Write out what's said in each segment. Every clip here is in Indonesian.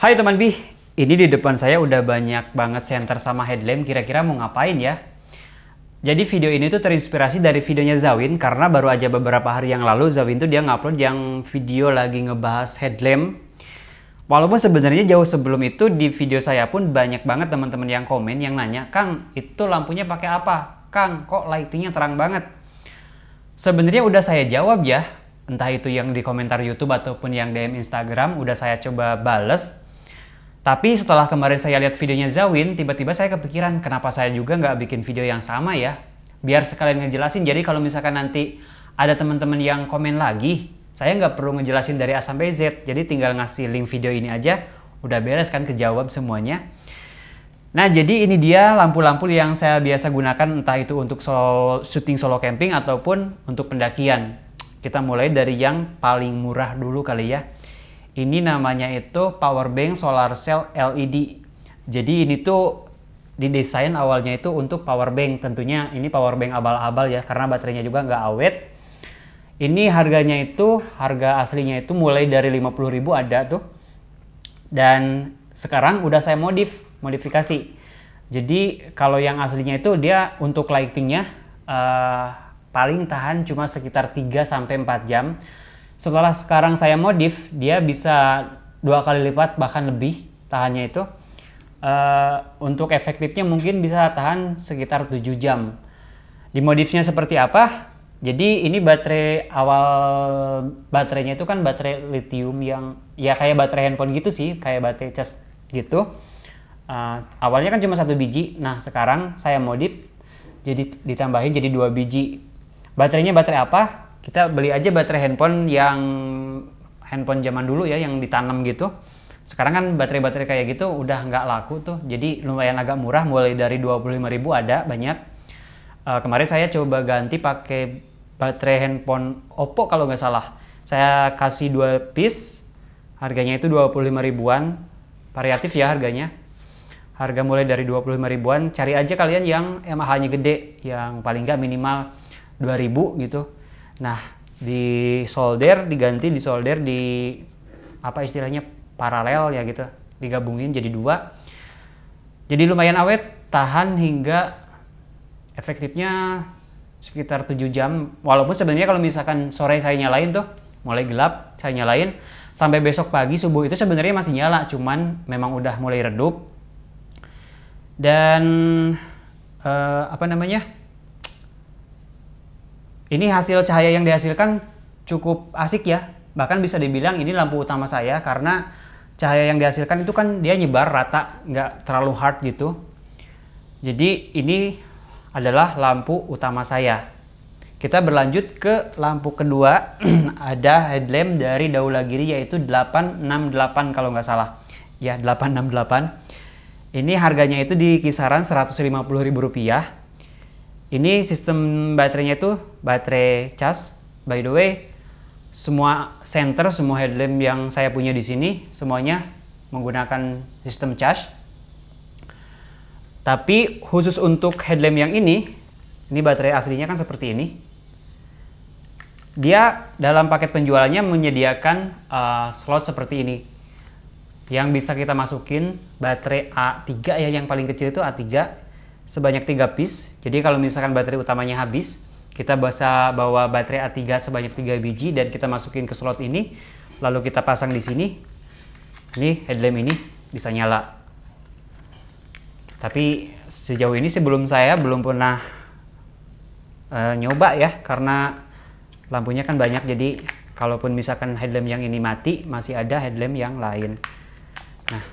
Hai teman Bi, ini di depan saya udah banyak banget senter sama headlamp, kira-kira mau ngapain ya? Jadi video ini tuh terinspirasi dari videonya Zawin, karena baru aja beberapa hari yang lalu Zawin tuh dia ngupload yang video lagi ngebahas headlamp. Walaupun sebenarnya jauh sebelum itu di video saya pun banyak banget teman-teman yang komen yang nanya, "Kang, itu lampunya pakai apa? Kang, kok lightingnya terang banget?" Sebenarnya udah saya jawab ya, entah itu yang di komentar YouTube ataupun yang DM Instagram, udah saya coba bales. Tapi setelah kemarin saya lihat videonya Zawin, tiba-tiba saya kepikiran kenapa saya juga nggak bikin video yang sama ya. Biar sekalian ngejelasin, jadi kalau misalkan nanti ada teman-teman yang komen lagi, saya nggak perlu ngejelasin dari A sampai Z, jadi tinggal ngasih link video ini aja, udah beres kan, kejawab semuanya. Nah, jadi ini dia lampu-lampu yang saya biasa gunakan, entah itu untuk syuting solo camping ataupun untuk pendakian. Kita mulai dari yang paling murah dulu kali ya. Ini namanya itu power bank solar cell LED. Jadi ini tuh didesain awalnya itu untuk power bank. Tentunya ini power bank abal-abal ya, karena baterainya juga nggak awet. Ini harganya itu, harga aslinya itu mulai dari 50.000 ada tuh. Dan sekarang udah saya modifikasi. Jadi kalau yang aslinya itu dia untuk lightingnya paling tahan cuma sekitar 3-4 jam. Setelah sekarang saya modif, dia bisa 2 kali lipat bahkan lebih tahannya itu. Untuk efektifnya mungkin bisa tahan sekitar 7 jam. Dimodifnya seperti apa? Jadi ini baterai baterainya itu kan baterai lithium yang ya kayak baterai handphone gitu sih, kayak baterai cas gitu. Awalnya kan cuma 1 biji. Nah sekarang saya modif jadi ditambahin jadi 2 biji. Baterainya baterai apa? Kita beli aja baterai handphone yang handphone zaman dulu ya, yang ditanam gitu. Sekarang kan baterai-baterai kayak gitu udah nggak laku tuh, jadi lumayan agak murah, mulai dari 25.000 ada banyak. Kemarin saya coba ganti pakai baterai handphone Oppo kalau nggak salah. Saya kasih 2 piece, harganya itu 25 ribuan, variatif ya harganya. Harga mulai dari 25 ribuan, cari aja kalian yang mAh-nya gede, yang paling nggak minimal 2000 gitu. Nah, diganti solder di apa istilahnya paralel ya gitu, digabungin jadi 2. Jadi lumayan awet, tahan hingga efektifnya sekitar 7 jam. Walaupun sebenarnya kalau misalkan sore saya nyalain tuh, mulai gelap saya nyalain, sampai besok pagi subuh itu sebenarnya masih nyala, cuman memang udah mulai redup. Dan apa namanya? Ini hasil cahaya yang dihasilkan cukup asik ya. Bahkan bisa dibilang ini lampu utama saya, karena cahaya yang dihasilkan itu kan dia nyebar rata, nggak terlalu hard gitu. Jadi ini adalah lampu utama saya. Kita berlanjut ke lampu kedua. Ada headlamp dari Daulagiri yaitu 868 kalau nggak salah. Ya 868. Ini harganya itu di kisaran Rp150.000. Ini sistem baterainya itu baterai cas. By the way, semua senter, semua headlamp yang saya punya di sini semuanya menggunakan sistem cas. Tapi khusus untuk headlamp yang ini baterai aslinya kan seperti ini. Dia dalam paket penjualannya menyediakan slot seperti ini, yang bisa kita masukin baterai A3 ya, yang paling kecil itu A3. Sebanyak 3 piece. Jadi kalau misalkan baterai utamanya habis, kita bisa bawa baterai A3 sebanyak 3 biji dan kita masukin ke slot ini, lalu kita pasang di sini. Ini headlamp ini bisa nyala. Tapi sejauh ini sebelum saya belum pernah nyoba ya, karena lampunya kan banyak, jadi kalaupun misalkan headlamp yang ini mati, masih ada headlamp yang lain. Nah,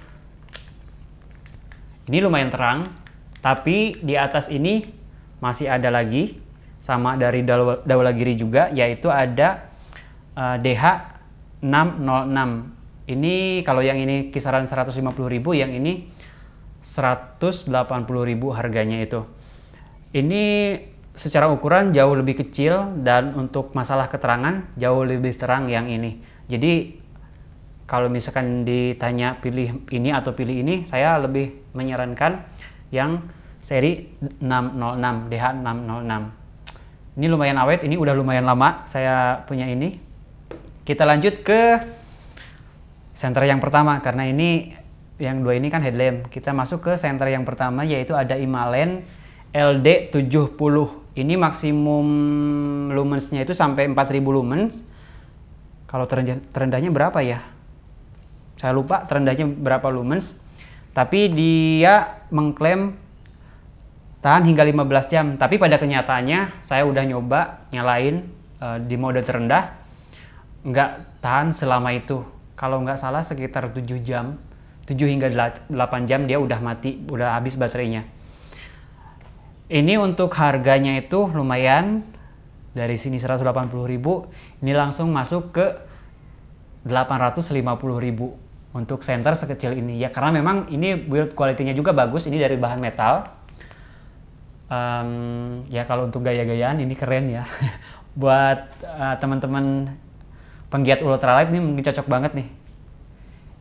ini lumayan terang. Tapi di atas ini masih ada lagi, sama dari Daulagiri juga, yaitu ada DH606. Ini kalau yang ini kisaran 150.000, yang ini 180.000 harganya itu. Ini secara ukuran jauh lebih kecil, dan untuk masalah keterangan jauh lebih terang yang ini. Jadi kalau misalkan ditanya pilih ini atau pilih ini, saya lebih menyarankan yang seri 606, DH606. Ini lumayan awet, ini udah lumayan lama saya punya ini. Kita lanjut ke Senter yang pertama, karena ini yang dua ini kan headlamp. Kita masuk ke senter yang pertama, yaitu ada Himalayan LD70. Ini maksimum lumensnya itu sampai 4000 lumens. Kalau terendahnya berapa ya? Saya lupa terendahnya berapa lumens. Tapi dia mengklaim tahan hingga 15 jam. Tapi pada kenyataannya saya udah nyoba nyalain di mode terendah, nggak tahan selama itu. Kalau nggak salah sekitar 7 jam, 7 hingga 8 jam dia udah mati, udah habis baterainya. Ini untuk harganya itu lumayan, dari sini 180.000, ini langsung masuk ke 850.000 untuk senter sekecil ini ya, karena memang ini build quality-nya juga bagus, ini dari bahan metal. Ya kalau untuk gaya-gayaan ini keren ya. Buat teman-teman penggiat ultralight ini mungkin cocok banget nih.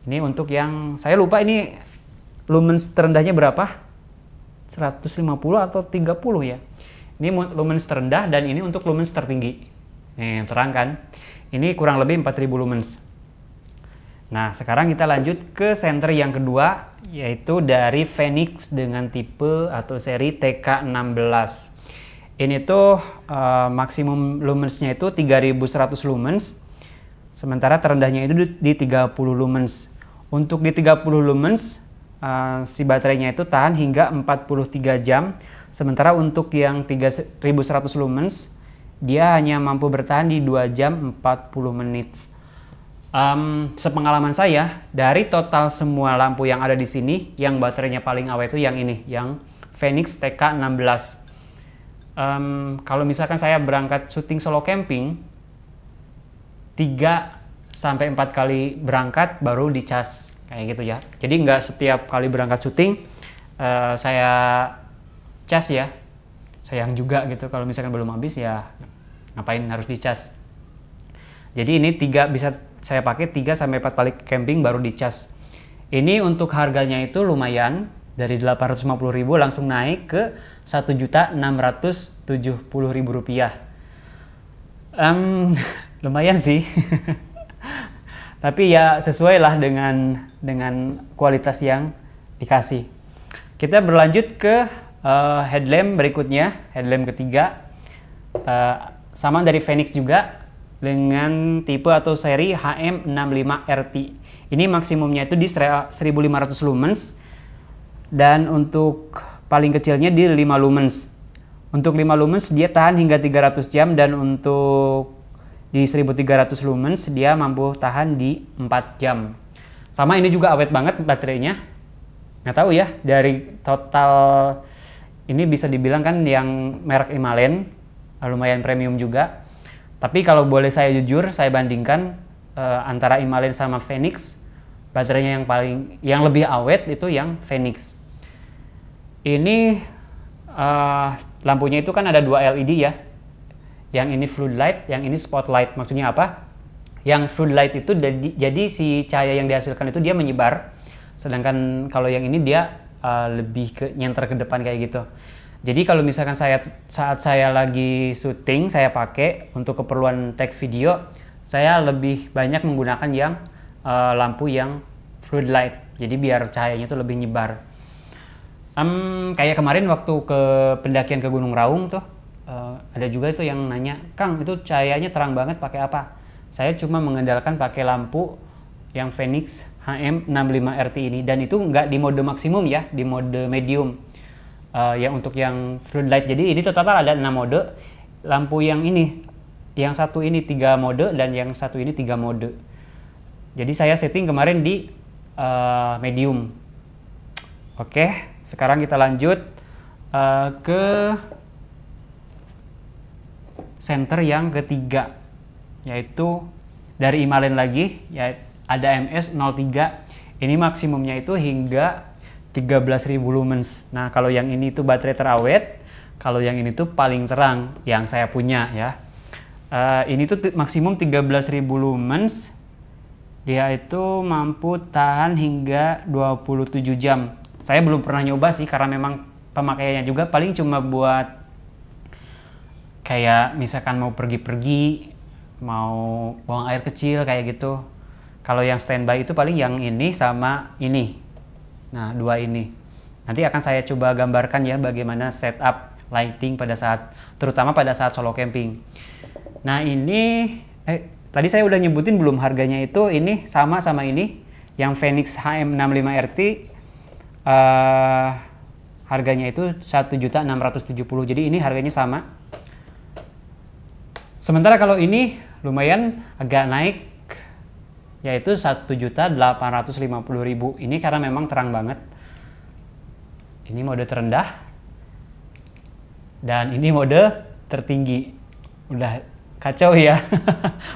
Ini untuk yang saya lupa ini lumens terendahnya berapa? 150 atau 30 ya. Ini lumens terendah dan ini untuk lumens tertinggi. Nih, terang kan? Ini kurang lebih 4000 lumens. Nah, sekarang kita lanjut ke senter yang kedua, yaitu dari Fenix dengan tipe atau seri TK16. Ini tuh maksimum lumensnya itu 3100 lumens, sementara terendahnya itu di 30 lumens. Untuk di 30 lumens, si baterainya itu tahan hingga 43 jam, sementara untuk yang 3100 lumens, dia hanya mampu bertahan di 2 jam 40 menit. Sepengalaman saya, dari total semua lampu yang ada di sini, yang baterainya paling awet itu yang ini, yang Fenix TK16. Kalau misalkan saya berangkat syuting solo camping, 3-4 kali berangkat baru dicas, kayak gitu ya. Jadi nggak setiap kali berangkat syuting saya cas ya. Sayang juga gitu kalau misalkan belum habis ya, ngapain harus dicas. Jadi ini bisa saya pakai 3-4 kali camping baru dicas. Ini untuk harganya itu lumayan, dari 850.000 langsung naik ke 1.670.000 rupiah. Lumayan sih. Tapi ya sesuai lah dengan kualitas yang dikasih. Kita berlanjut ke headlamp berikutnya, headlamp ketiga. Sama dari Fenix juga, dengan tipe atau seri HM65RT. Ini maksimumnya itu di 1500 lumens, dan untuk paling kecilnya di 5 lumens. Untuk 5 lumens dia tahan hingga 300 jam, dan untuk di 1300 lumens dia mampu tahan di 4 jam. Sama ini juga awet banget baterainya. Nggak tahu ya, dari total ini bisa dibilang kan yang merek Himalayan lumayan premium juga. Tapi kalau boleh saya jujur, saya bandingkan antara Himalayan sama Fenix, baterainya yang lebih awet itu yang Fenix. Ini lampunya itu kan ada 2 LED ya. Yang ini floodlight, yang ini spotlight. Maksudnya apa? Yang floodlight itu jadi si cahaya yang dihasilkan itu dia menyebar. Sedangkan kalau yang ini dia lebih ke nyenter ke depan kayak gitu. Jadi kalau misalkan saat saya lagi syuting, saya pakai untuk keperluan tag video, saya lebih banyak menggunakan yang lampu yang floodlight. Jadi biar cahayanya itu lebih nyebar. Kayak kemarin waktu ke pendakian ke Gunung Raung tuh, ada juga itu yang nanya, "Kang, itu cahayanya terang banget pakai apa?" Saya cuma mengandalkan pakai lampu yang Fenix HM65RT ini, dan itu nggak di mode maksimum ya, di mode medium. Yang untuk yang floodlight, jadi ini total ada 6 mode. Lampu yang ini, yang satu ini 3 mode, dan yang satu ini 3 mode. Jadi saya setting kemarin di medium. Oke, sekarang kita lanjut ke senter yang ketiga, yaitu dari Himalayan lagi, ya ada MS03. Ini maksimumnya itu hingga 13.000 lumens. Nah, kalau yang ini tuh baterai terawet, kalau yang ini tuh paling terang yang saya punya ya. Ini tuh maksimum 13.000 lumens. Dia itu mampu tahan hingga 27 jam. Saya belum pernah nyoba sih, karena memang pemakaiannya juga paling cuma buat kayak misalkan mau pergi-pergi, mau buang air kecil kayak gitu. Kalau yang standby itu paling yang ini sama ini. Nah, dua ini. Nanti akan saya coba gambarkan ya bagaimana setup lighting pada saat, terutama pada saat solo camping. Nah ini, tadi saya udah nyebutin belum harganya itu, ini sama ini, yang Phoenix HM65RT, harganya itu 1.670.000, jadi ini harganya sama. Sementara kalau ini lumayan agak naik, yaitu 1.850.000. Ini karena memang terang banget. Ini mode terendah dan ini mode tertinggi. Udah kacau ya.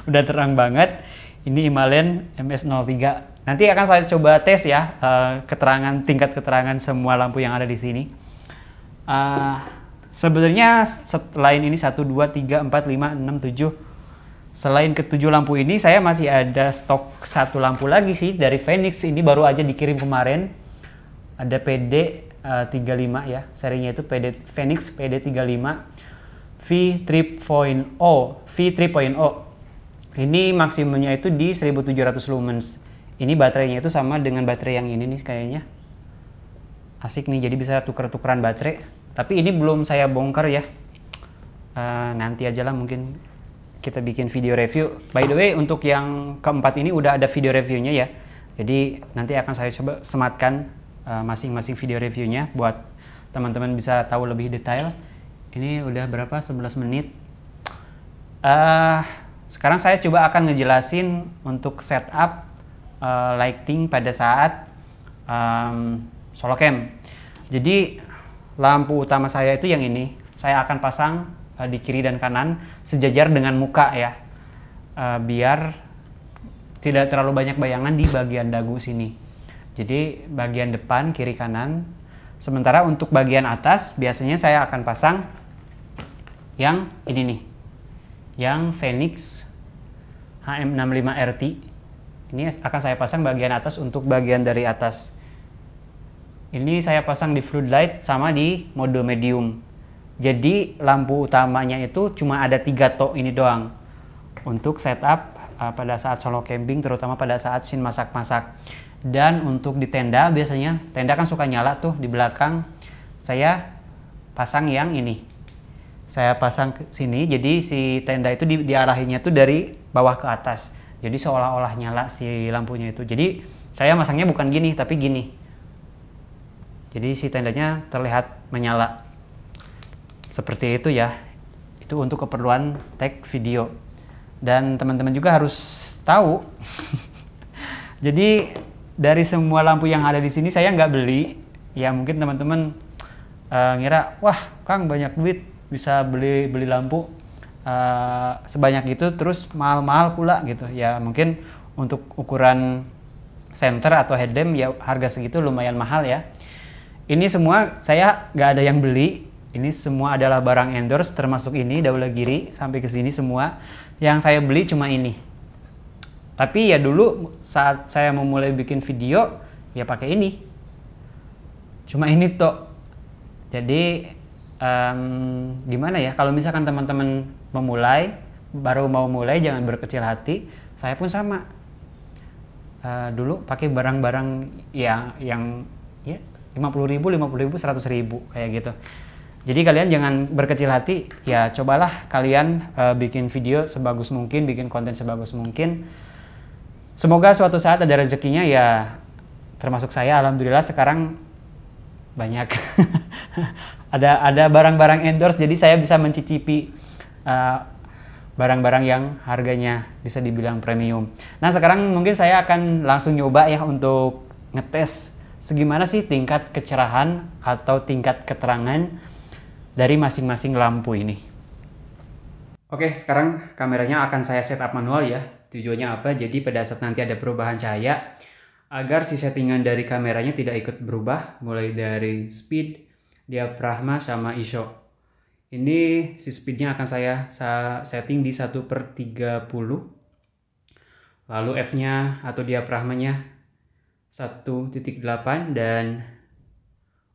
Udah terang banget. Ini Himalayan MS03. Nanti akan saya coba tes ya tingkat keterangan semua lampu yang ada di sini. Sebenarnya selain ini 1 2 3 4 5 6 7, selain ke-7 lampu ini saya masih ada stok satu lampu lagi sih dari Phoenix. Ini baru aja dikirim kemarin. Ada PD 35 ya, serinya itu Phoenix PD35 V3.0. Ini maksimumnya itu di 1700 lumens. Ini baterainya itu sama dengan baterai yang ini nih kayaknya. Asik nih, jadi bisa tuker-tukeran baterai. Tapi ini belum saya bongkar ya. Nanti aja lah mungkin kita bikin video review. By the way, untuk yang keempat ini udah ada video reviewnya ya. Jadi nanti akan saya coba sematkan masing-masing video reviewnya buat teman-teman bisa tahu lebih detail. Ini udah berapa? 11 menit. Sekarang saya coba akan ngejelasin untuk setup lighting pada saat solo camp. Jadi lampu utama saya itu yang ini. Saya akan pasang di kiri dan kanan sejajar dengan muka ya. Biar tidak terlalu banyak bayangan di bagian dagu sini. Jadi bagian depan, kiri, kanan. Sementara untuk bagian atas biasanya saya akan pasang yang ini nih. Yang Phoenix HM65RT. Ini akan saya pasang bagian atas untuk bagian dari atas. Ini saya pasang di floodlight sama di mode medium. Jadi lampu utamanya itu cuma ada 3 tok ini doang. Untuk setup pada saat solo camping, terutama pada saat scene masak-masak. Dan untuk di tenda, biasanya tenda kan suka nyala tuh di belakang. Saya pasang yang ini. Saya pasang ke sini, jadi si tenda itu diarahinnya tuh dari bawah ke atas. Jadi seolah-olah nyala si lampunya itu. Jadi saya masangnya bukan gini, tapi gini. Jadi si tendanya terlihat menyala. Seperti itu ya. Itu untuk keperluan tag video. Dan teman-teman juga harus tahu. Jadi dari semua lampu yang ada di sini saya nggak beli. Ya mungkin teman-teman ngira, wah Kang banyak duit bisa beli lampu sebanyak itu terus mahal-mahal pula gitu. Ya mungkin untuk ukuran center atau headlamp ya harga segitu lumayan mahal ya. Ini semua saya nggak ada yang beli. Ini semua adalah barang endorse, termasuk ini Daulagiri sampai ke sini semua. Yang saya beli cuma ini. Tapi ya dulu saat saya memulai bikin video ya pakai ini. Cuma ini toh. Jadi gimana ya, kalau misalkan teman-teman baru mau mulai jangan berkecil hati. Saya pun sama. Dulu pakai barang-barang yang ya 50.000, 100.000 kayak gitu. Jadi kalian jangan berkecil hati, ya cobalah kalian bikin video sebagus mungkin, bikin konten sebagus mungkin. Semoga suatu saat ada rezekinya ya, termasuk saya alhamdulillah sekarang banyak. ada barang-barang endorse, jadi saya bisa mencicipi barang-barang yang harganya bisa dibilang premium. Nah sekarang mungkin saya akan langsung nyoba ya untuk ngetes segimana sih tingkat kecerahan atau tingkat keterangan dari masing-masing lampu ini. Oke, sekarang kameranya akan saya setup manual ya. Tujuannya apa? Jadi pada saat nanti ada perubahan cahaya, agar si settingan dari kameranya tidak ikut berubah, mulai dari speed, diafragma, sama ISO. Ini si speednya akan saya setting di 1/30. Lalu F-nya atau diafragmanya 1.8, dan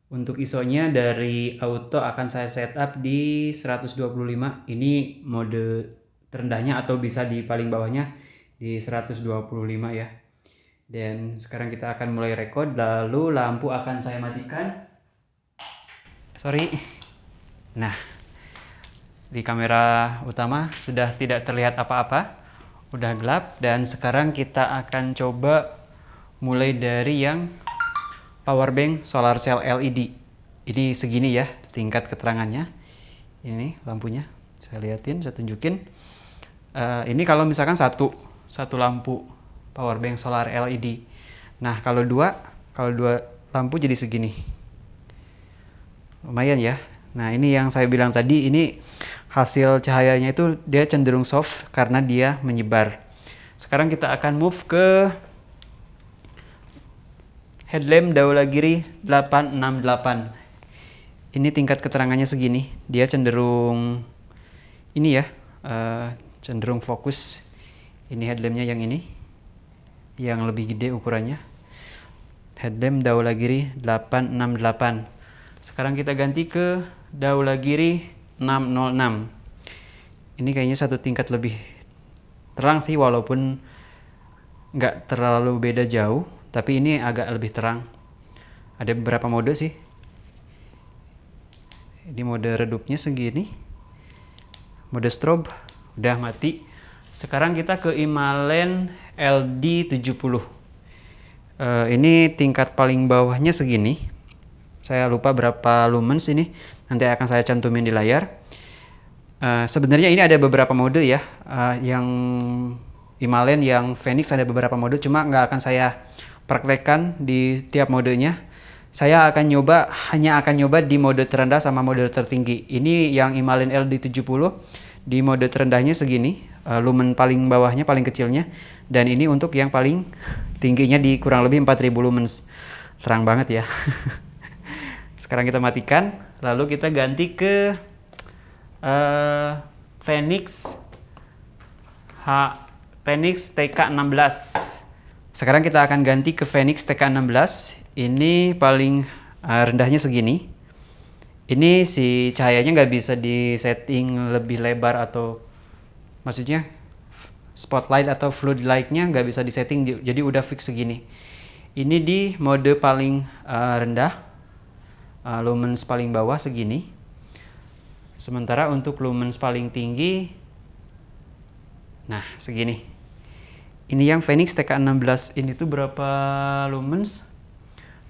untuk ISO-nya dari auto akan saya setup di 125. Ini mode terendahnya atau bisa di paling bawahnya di 125 ya. Dan sekarang kita akan mulai record, lalu lampu akan saya matikan. Sorry. Nah, di kamera utama sudah tidak terlihat apa-apa, udah gelap, dan sekarang kita akan coba mulai dari yang power bank solar cell LED. Ini segini ya tingkat keterangannya. Ini lampunya, saya liatin, saya tunjukin. Ini kalau misalkan satu lampu power bank solar LED. Nah, kalau dua lampu jadi segini. Lumayan ya. Nah, ini yang saya bilang tadi, ini hasil cahayanya itu dia cenderung soft karena dia menyebar. Sekarang kita akan move ke headlamp Daulagiri 868. Ini tingkat keterangannya segini. Dia cenderung ini ya, cenderung fokus. Ini headlampnya yang ini, yang lebih gede ukurannya. Headlamp Daulagiri 868. Sekarang kita ganti ke Daulagiri 606. Ini kayaknya satu tingkat lebih terang sih, walaupun nggak terlalu beda jauh, tapi ini agak lebih terang. Ada beberapa mode sih. Ini mode redupnya segini. Mode strobe udah mati. Sekarang kita ke Himalayan LD70. Ini tingkat paling bawahnya segini. Saya lupa berapa lumens ini. Nanti akan saya cantumin di layar. Sebenarnya ini ada beberapa mode ya. Yang Himalayan, yang Phoenix ada beberapa mode. Cuma nggak akan saya praktekkan di tiap modenya. Saya hanya akan nyoba di mode terendah sama mode tertinggi. Ini yang Himalayan LD70. Di mode terendahnya segini, lumen paling bawahnya, paling kecilnya, dan ini untuk yang paling tingginya di kurang lebih 4000 lumens. Terang banget ya. Sekarang kita matikan, lalu kita ganti ke Phoenix TK16. Sekarang kita akan ganti ke Phoenix TK16. Ini paling rendahnya segini. Ini si cahayanya nggak bisa disetting lebih lebar, atau maksudnya spotlight atau floodlight-nya nggak bisa disetting, jadi udah fix segini. Ini di mode paling rendah, lumens paling bawah segini. Sementara untuk lumens paling tinggi, nah segini. Ini yang Phoenix TK16 ini tuh berapa lumens?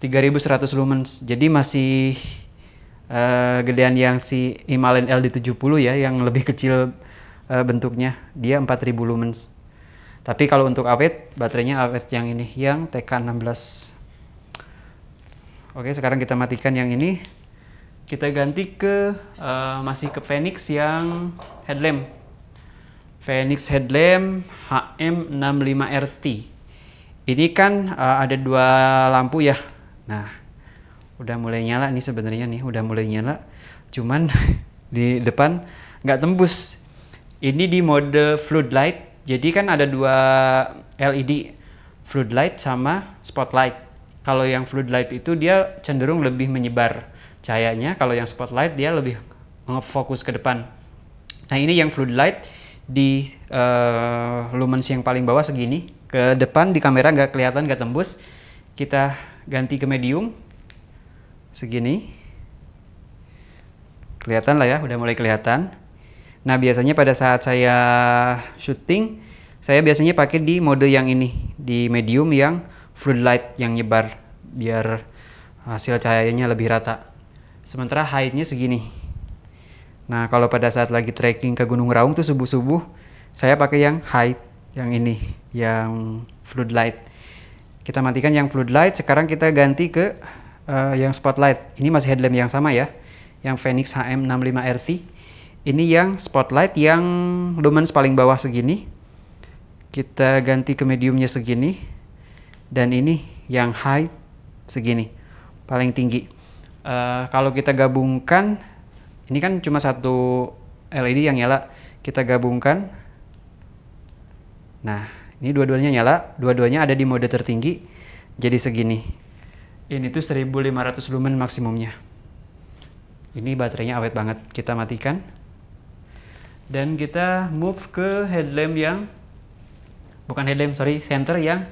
3100 lumens. Jadi masih gedean yang si Himalayan LD70 ya, yang lebih kecil bentuknya. Dia 4000 lumens. Tapi kalau untuk awet, baterainya awet yang ini, yang TK16. Oke, sekarang kita matikan yang ini. Kita ganti ke masih ke Phoenix yang headlamp. Phoenix headlamp HM65RT. Ini kan ada dua lampu ya. Nah, udah mulai nyala nih sebenarnya nih, udah mulai nyala. Cuman di depan nggak tembus. Ini di mode floodlight. Jadi kan ada dua LED, floodlight sama spotlight. Kalau yang floodlight itu dia cenderung lebih menyebar cahayanya. Kalau yang spotlight dia lebih ngefokus ke depan. Nah, ini yang floodlight di lumens yang paling bawah segini. Ke depan di kamera nggak kelihatan, nggak tembus. Kita ganti ke medium. Segini. Kelihatan lah ya, udah mulai kelihatan. Nah, biasanya pada saat saya syuting, saya biasanya pakai di mode yang ini, di medium yang floodlight yang nyebar, biar hasil cahayanya lebih rata. Sementara height-nya segini. Nah, kalau pada saat lagi trekking ke Gunung Raung tuh subuh-subuh, saya pakai yang height, yang ini, yang floodlight. Kita matikan yang floodlight, sekarang kita ganti ke yang spotlight. Ini masih headlamp yang sama ya, yang Phoenix HM65RT. Ini yang spotlight yang lumens paling bawah segini. Kita ganti ke mediumnya segini. Dan ini yang high segini, paling tinggi. Kalau kita gabungkan, ini kan cuma satu LED yang nyala. Kita gabungkan. Nah, ini dua-duanya nyala, dua-duanya ada di mode tertinggi. Jadi segini. Ini tuh 1500 lumen maksimumnya. Ini baterainya awet banget. Kita matikan. Dan kita move ke headlamp yang, bukan headlamp, sorry, center yang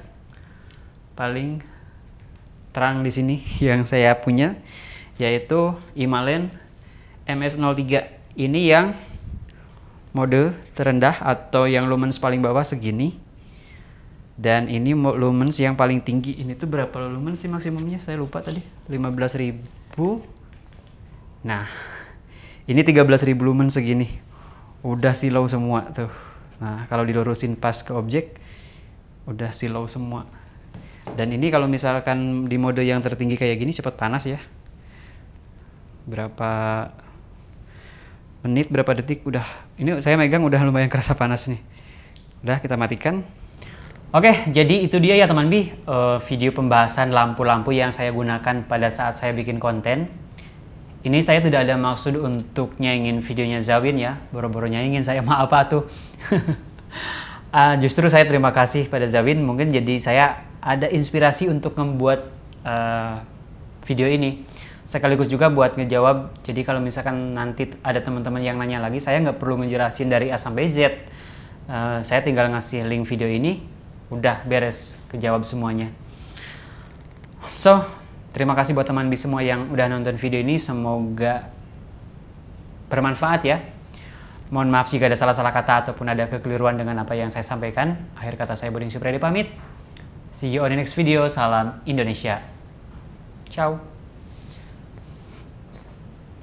paling terang di sini yang saya punya, yaitu Himalayan MS03. Ini yang mode terendah atau yang lumens paling bawah segini. Dan ini lumens yang paling tinggi. Ini tuh berapa lumens sih maksimumnya? Saya lupa tadi. 15.000. Nah, ini 13.000 lumens segini. Udah silau semua tuh. Nah, kalau dilurusin pas ke objek, udah silau semua. Dan ini kalau misalkan di mode yang tertinggi kayak gini cepat panas ya. Berapa menit, berapa detik udah. Ini saya megang udah lumayan kerasa panas nih. Udah, kita matikan. Oke, jadi itu dia ya teman Bi, video pembahasan lampu-lampu yang saya gunakan pada saat saya bikin konten. Ini saya tidak ada maksud untuk nyaingin videonya Zawin ya, boro-boro nyaingin saya, maaf tuh. Justru saya terima kasih pada Zawin, mungkin jadi saya ada inspirasi untuk membuat video ini. Sekaligus juga buat ngejawab, jadi kalau misalkan nanti ada teman-teman yang nanya lagi, saya nggak perlu ngejelasin dari A sampai Z. Saya tinggal ngasih link video ini, udah beres, kejawab semuanya. So, terima kasih buat teman Bi semua yang udah nonton video ini, semoga bermanfaat ya. Mohon maaf jika ada salah-salah kata ataupun ada kekeliruan dengan apa yang saya sampaikan. Akhir kata saya Buding Supriyadi pamit. See you on the next video. Salam Indonesia. Ciao.